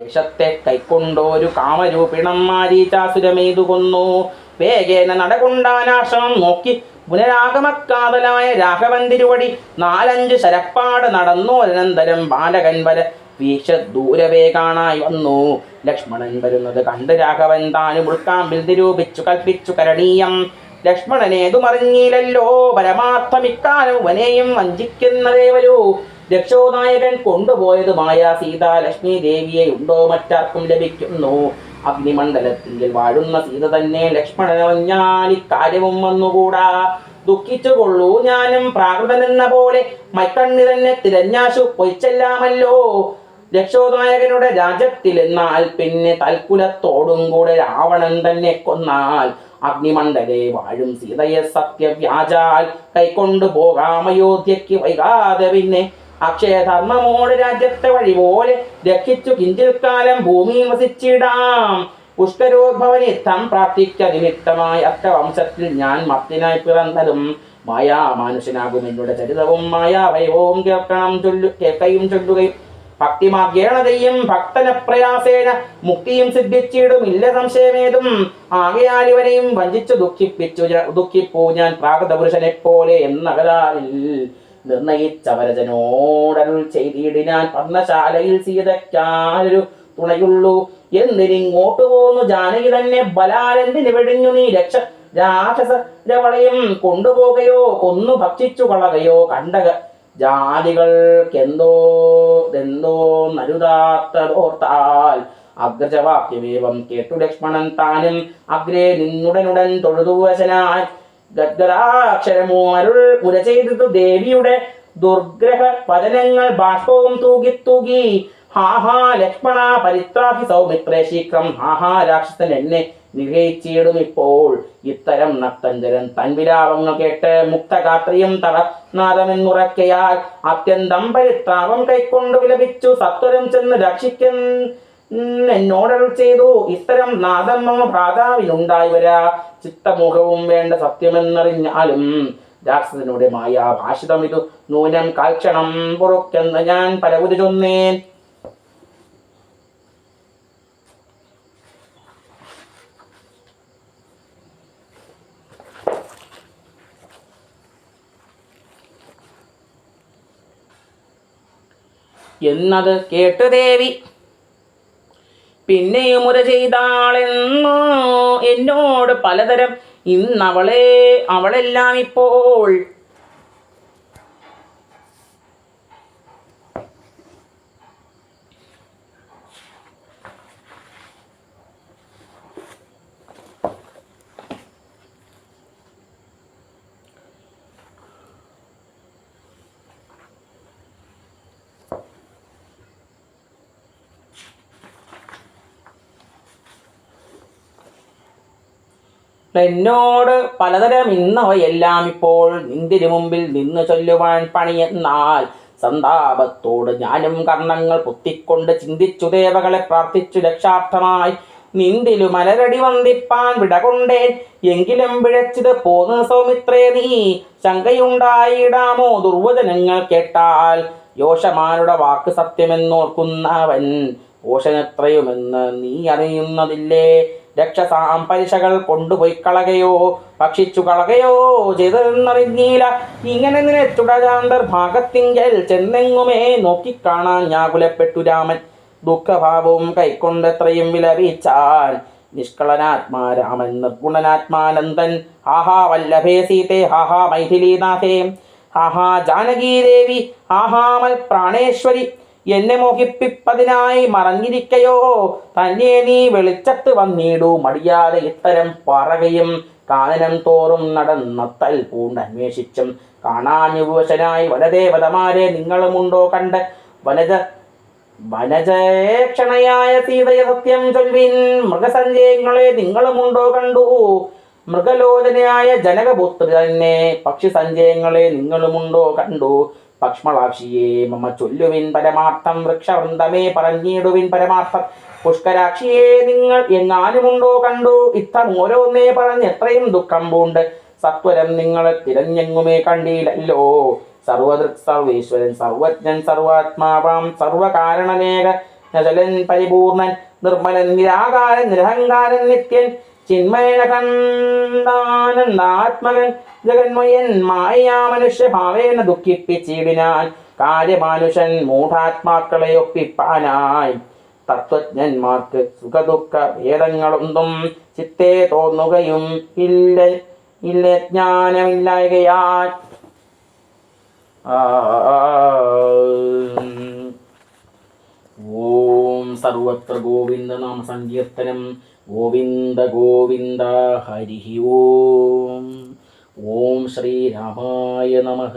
ദേശത്തെ കൈക്കൊണ്ടോരു കാമരൂപിണം മാരീചാസുരമെയ്തു കൊന്നു. വേഗേന നടകൊണ്ടാനാശ്രമം നോക്കി പുനരാഗമക്കാതലായ രാഘവൻ തിരുവടി 4-5 ശരപ്പാട് നടന്നോരനന്തരം ബാലകൻ വര വീക്ഷ ദൂരവേ കാണായി വന്നു. ലക്ഷ്മണൻ വരുന്നത് കണ്ട് രാഘവൻ താനും ഉൾക്കാമ്പിൽ നിരൂപിച്ചു കൽപ്പിച്ചു കരണീയം. ലക്ഷ്മണനേതുമറിഞ്ഞില്ലല്ലോ പരമാർത്ഥമിക്കാലം വനെയും വഞ്ചിക്കുന്നതേ വരൂ. രക്ഷോനായകൻ കൊണ്ടുപോയതുമായ സീതാ ലക്ഷ്മി ദേവിയെ ഉണ്ടോ മറ്റാർക്കും ലഭിക്കുന്നു. അഗ്നിമണ്ഡലത്തിൽ വാഴുന്ന സീത തന്നെ ലക്ഷ്മണനറിഞ്ഞാൽ ഇക്കാര്യവും വന്നുകൂടാ. ദുഃഖിച്ചുകൊള്ളൂ ഞാനും പ്രാകൃതനെന്ന പോലെ മൈക്കണ്ണി തന്നെ തിരഞ്ഞാശു പൊയ്ച്ചെല്ലാമല്ലോ. രക്ഷോനായകനുടെ രാജ്യത്തിലെന്നാൽ പിന്നെ തൽക്കുലത്തോടും കൂടെ രാവണൻ തന്നെ കൊന്നാൽ അഗ്നിമണ്ഡലെ വാഴും സീതയെ സത്യവ്യാജാൽ കൈക്കൊണ്ടു പോകാം അയോധ്യയ്ക്ക് വൈകാതെ. പിന്നെ അക്ഷയധർമ്മമോട് രാജ്യത്തെ വഴി പോലെ രക്ഷിച്ചു കിഞ്ചിൽ കാലം ഭൂമിയിൽ വസിച്ചിടാം. പുഷ്കരോദ്ഭവനിത്തം പ്രാർത്ഥിക്ക നിമിത്തമായി അഷ്ടവംശത്തിൽ ഞാൻ മർത്തിനായി പിറന്നതും മായാമാനുഷനാകും എന്നുടെ ചരിതവും മായാവൈഭവവും കേൾക്കയും ചൊല്ലുകയും ഭക്തിമാർഗേണതയും ഭക്തന പ്രയാസേന മുക്തിയും സിദ്ധിച്ചിടും ഇല്ല സംശയമേതും. ആകയാൽ ഇവനെയും വഞ്ചിച്ചു ദുഃഖിപ്പൂ ഞാൻ പ്രാകൃത പുരുഷനെ പോലെ എന്നകലാലിൽ നിർണയിച്ചവരജനോടരുൾ ചെയ്തിടിനാൻ. പർണശാലയിൽ സീതയ്ക്കാലൊരു തുണയുള്ളൂ എന്തിനിങ്ങോട്ടു പോന്നു ജാനകി തന്നെ ബലാലെന്തിന് വെടിഞ്ഞു നീ രാക്ഷസരവളയും കൊണ്ടുപോകയോ കൊന്നു ഭക്ഷിച്ചു കളകയോ കണ്ടക ജാതികൾക്കെന്തോ നരുതാത്തതോർത്താൽ. അഗ്രജവാക്യമേവം കേട്ടു ലക്ഷ്മണൻ താനും അഗ്രേ നിന്നുടനുടൻ തൊഴുതുവശനായി ഗദ്ഗദാക്ഷരമോ അരുൾ മുര ചെയ്തു ദേവിയുടെ ദുർഗ്രഹ വചനങ്ങൾ ബാഷ്പവും തൂകി. ഹാഹാ ലക്ഷ്മണ പരിത്രാഹി സൗമിത്രേ ശീഘ്രം. ഹാഹാ രാക്ഷസൻ എന്നെ നിഗ്രഹിച്ചിടും ഇപ്പോൾ. ഇത്തരം നക്തഞ്ചരൻ തൻ വിലാപങ്ങൾ കേട്ട് മുക്തഗാത്രിയും തറനാദമെന്നുറക്കയാൽ അത്യന്തം പരിത്രാപം കൈക്കൊണ്ടു വിലപിച്ചു സത്വരം ചെന്ന് എന്നോടരുൾ ചെയ്തു. ഇത്തരം നാദം മമ ഭ്രാതാവിനുണ്ടായി വരാ ചിത്തമുഖവും വേണ്ട സത്യമെന്നറിഞ്ഞാലും രാക്ഷസനുടെ മായ ഭാഷിതം ഇതു നൂനം കാൽക്ഷണം പൊറുക്കെന്ന് ഞാൻ പലവുരു ചൊന്നേൻ. എന്നത് കേട്ടു ദേവി പിന്നെയും മുര ചെയ്താളെന്നു എന്നോട് പലതരം. അവളെല്ലാം ഇപ്പോൾ എന്നോട് പലതരം ഇന്നവയെല്ലാം ഇപ്പോൾ നിന്തിനു മുമ്പിൽ നിന്ന് ചൊല്ലുവാൻ പണിയെന്നാൽ. സന്താപത്തോട് ഞാനും കർണങ്ങൾ പൊത്തിക്കൊണ്ട് ചിന്തിച്ചു ദേവകളെ പ്രാർത്ഥിച്ചു രക്ഷാർത്ഥമായി. നിന്തിലു മലരടി വന്ദിപ്പാൻ വിടകൊണ്ടേൻ എങ്കിലും പിഴച്ചത് പോന്നു സൗമിത്രേ നീ. ശങ്കയുണ്ടായിടാമോ ദുർവചനങ്ങൾ കേട്ടാൽ. യോഷമാരുടെ വാക്ക് സത്യമെന്നോർക്കുന്നവൻ പോഷനെത്രയുമെന്ന് നീ അറിയുന്നതില്ലേ. രക്ഷസാം പരിശകൾ കൊണ്ടുപോയി കളകയോ ഭക്ഷിച്ചു കളകയോ ചെയ്തെന്നറിഞ്ഞീല. ഇങ്ങനെ നിലച്ചുടരാന്തർഭാഗത്തിങ്കൽ ചെന്നെങ്ങുമേ നോക്കിക്കാണാൻ ഞാകുലപ്പെട്ടു രാമൻ. ദുഃഖഭാവവും കൈക്കൊണ്ടെത്രയും വിലപിച്ചാൻ. നിഷ്കളനാത്മാ രാമൻ നിർഗുണനാത്മാനന്ദൻ. ഹാഹാ വല്ലഭേ സീതേ ഹാഹാ മൈഥിലീനാഥേ ഹാഹാ ജാനകീദേവി ഹാഹാമൽ പ്രാണേശ്വരി. എന്നെ മോഹിപ്പിപ്പതിനായി മറഞ്ഞിരിക്കയോ തന്നെ നീ വെളിച്ചത്ത് വന്നിടൂ. മടിയാതെ ഇത്തരം പറകയും കാനനം തോറും നടന്നത്തൽ പൂണ്ടന്വേഷിച്ചും കാണാനുവശനായി വനദേവതമാരെ നിങ്ങളുമുണ്ടോ കണ്ട്. വനജേക്ഷണയായ സീതയ സത്യം ചൊൽവിൻ. മൃഗസഞ്ചയങ്ങളെ നിങ്ങളുമുണ്ടോ കണ്ടു. മൃഗലോചനയായ ജനകപുത്രി തന്നെ പക്ഷി സഞ്ചയങ്ങളെ നിങ്ങളുമുണ്ടോ കണ്ടു. പക്ഷ്മളാക്ഷിയെ മമ ചൊല്ലുവിൻ പരമാർത്ഥം. വൃക്ഷവൃന്ദമേ പറഞ്ഞിടുവിൻ പരമാർത്ഥം. പുഷ്കരാക്ഷിയെ നിങ്ങൾ എങ്ങാനുമുണ്ടോ കണ്ടു. ഇത്തം ഓരോന്നേ പറഞ്ഞ് എത്രയും ദുഃഖം പൂണ്ട് സത്വരം നിങ്ങളെ തിരഞ്ഞെങ്ങുമേ കണ്ടില്ലല്ലോ. സർവദൃക് സർവേശ്വരൻ സർവജ്ഞൻ സർവാത്മാവാം സർവകാരണനേക നചലൻ പരിപൂർണൻ നിർമ്മലൻ നിരാകാരൻ നിരഹങ്കാരൻ നിത്യൻ ചിന്മയനകണ്ഠാനന്ദാത്മകൻ ജഗന്മയൻ മായാ മനുഷ്യ ഭാവേന ദുഃഖിപ്പിച്ചിടിനാൻ കാര്യമാനുഷൻ മൂഢാത്മാക്കളെ ഒപ്പിപ്പാനായി തത്വജ്ഞന്മാർക്ക് സുഖദുഃഖ ഭേദങ്ങളൊന്നും ചിത്തേ തോന്നുകയും ഇല്ല ജ്ഞാനമില്ലായകയാൽ. ഓം സർവത്ര ഗോവിന്ദ നാമ സങ്കീർത്തനം. ഗോവിന്ദ ഗോവിന്ദ ഹരി ഓം. ഓം ശ്രീരാമായ നമഃ.